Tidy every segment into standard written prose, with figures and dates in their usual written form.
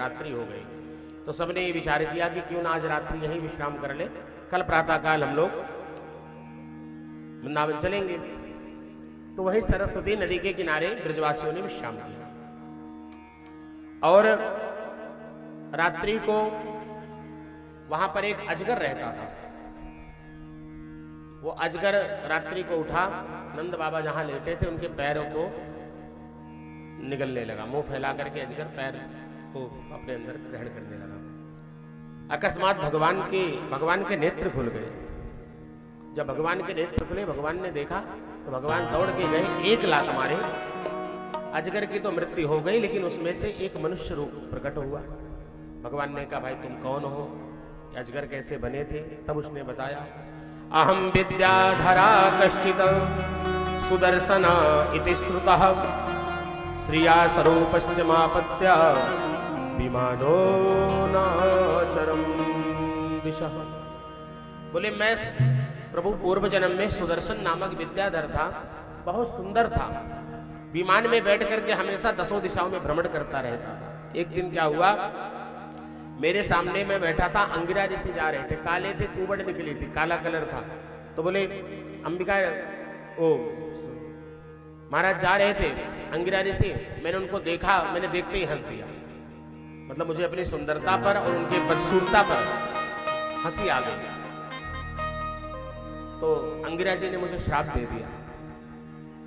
रात्रि हो गई। तो सबने ये विचार किया कि क्यों ना आज रात्रि यहीं विश्राम कर ले, कल प्रातःकाल हम लोग वृंदावन चलेंगे। तो वहीं सरस्वती नदी के किनारे ब्रजवासियों ने विश्राम किया और रात्रि को वहां पर एक अजगर रहता था। वो अजगर रात्रि को उठा, नंद बाबा जहां लेटे थे उनके पैरों को निगलने लगा, मुंह फैला करके अजगर पैर को अपने अंदर ग्रहण करने लगा। अकस्मात भगवान के नेत्र खुल गए। जब भगवान के नेत्र खुले, भगवान ने देखा तो भगवान दौड़ के गए, एक लात मारे। अजगर की तो मृत्यु हो गई, लेकिन उसमें से एक मनुष्य रूप प्रकट हुआ। भगवान ने कहा, भाई तुम कौन हो, अजगर कैसे बने थे? तब उसने बताया, अहम विद्याधरा कश्चित सुदर्शन इति श्रुतः श्रिया स्वरूपस्य मापत्य विमानो नाचरम विशः। बोले मैं प्रभु पूर्व जन्म में सुदर्शन नामक विद्याधर था, बहुत सुंदर था, विमान में बैठ करके हमेशा दसों दिशाओं में भ्रमण करता रहता था। एक दिन क्या हुआ, मेरे सामने मैं बैठा था, अंगिरा ऋषि जा रहे थे, काले थे, कुबड़ निकली थी, काला कलर था। तो बोले अंबिका ओ महाराज जा रहे थे अंगिरा ऋषि, मैंने उनको देखा, मैंने देखते ही हंस दिया। मतलब मुझे अपनी सुंदरता पर और उनके बदसूरता पर हंसी आ गई। तो अंगिरा जी ने मुझे श्राप दे दिया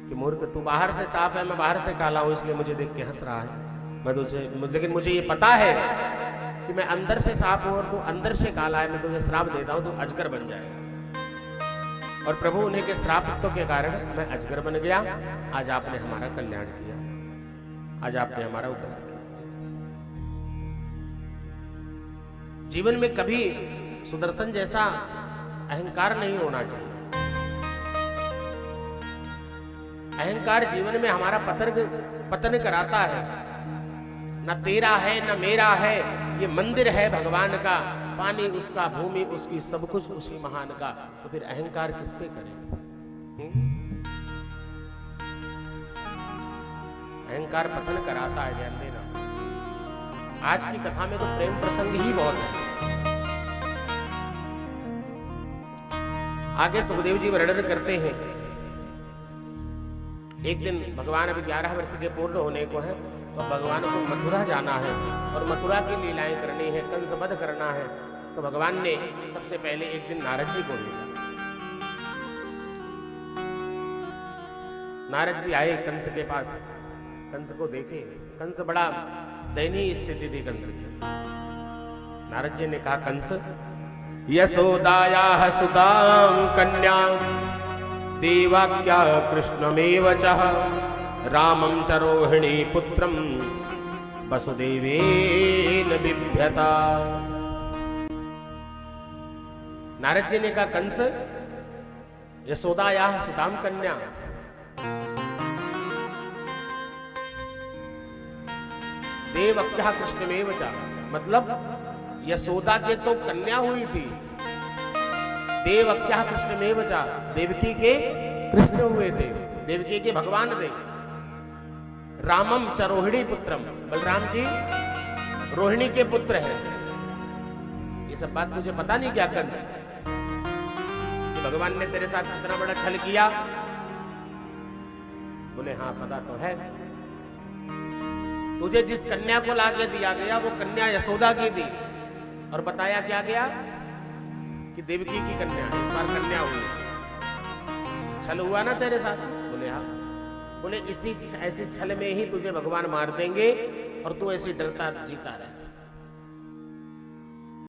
कि मूर्ख, तू बाहर से साफ है, मैं बाहर से काला हूं, इसलिए मुझे देख के हंस रहा है। मैं तुझे, लेकिन मुझे ये पता है कि मैं अंदर से साफ हूं और तू अंदर से काला है, मैं तुझे श्राप देता हूं, तू अजगर बन जाएगा। और प्रभु उन्हीं के श्रापितों के कारण मैं अजगर बन गया। आज आपने हमारा कल्याण किया, आज आपने हमारा उद्धार किया। जीवन में कभी सुदर्शन जैसा अहंकार नहीं होना चाहिए। अहंकार जीवन में हमारा पतन कराता है। न तेरा है न मेरा है, ये मंदिर है भगवान का, पानी उसका, भूमि उसकी, सब कुछ उसी महान का। तो फिर अहंकार किस पे करें? अहंकार पतन कराता है, ध्यान देना। आज की कथा में तो प्रेम प्रसंग ही बहुत है। आगे सुखदेव जी वर्णन करते हैं, एक दिन भगवान अभी 11 वर्ष के पूर्ण होने को है, तो भगवान को मथुरा जाना है और मथुरा की लीलाएं करनी है, कंस वध करना है। तो भगवान ने सबसे पहले एक दिन नारद जी को भेजा। नारद जी आए कंस के पास, कंस को देखे, कंस बड़ा दयनीय स्थिति थी कंस की। नारद जी ने कहा, कंस यशोदायाः सुतां कन्या देवाक्या कृष्णमेव चः रामं च रोहिणी पुत्रं वसुदेवेन बिभ्यता। नारद जी ने कहा, कंस यशोदायाः सुतां कन्या, देवक्या कृष्णमेव च, मतलब यशोदा के तो कन्या हुई थी, देवक्या कृष्णमेव च, देवकी के कृष्ण हुए थे, देवकी के भगवान थे। रामम च रोहिणी पुत्रम, बलराम जी रोहिणी के पुत्र हैं। ये सब बात तुझे पता नहीं क्या कंस, कि भगवान ने तेरे साथ इतना बड़ा छल किया? बोले हाँ पता तो है। तुझे जिस कन्या को लाके दिया गया वो कन्या यशोदा की थी, और बताया क्या गया कि देवकी की कन्या, इस बार कन्या हुई। छल हुआ ना तेरे साथ? बोले हाँ। बोले इसी ऐसे छल में ही तुझे भगवान मार देंगे और तू ऐसे डरता जीता रहे।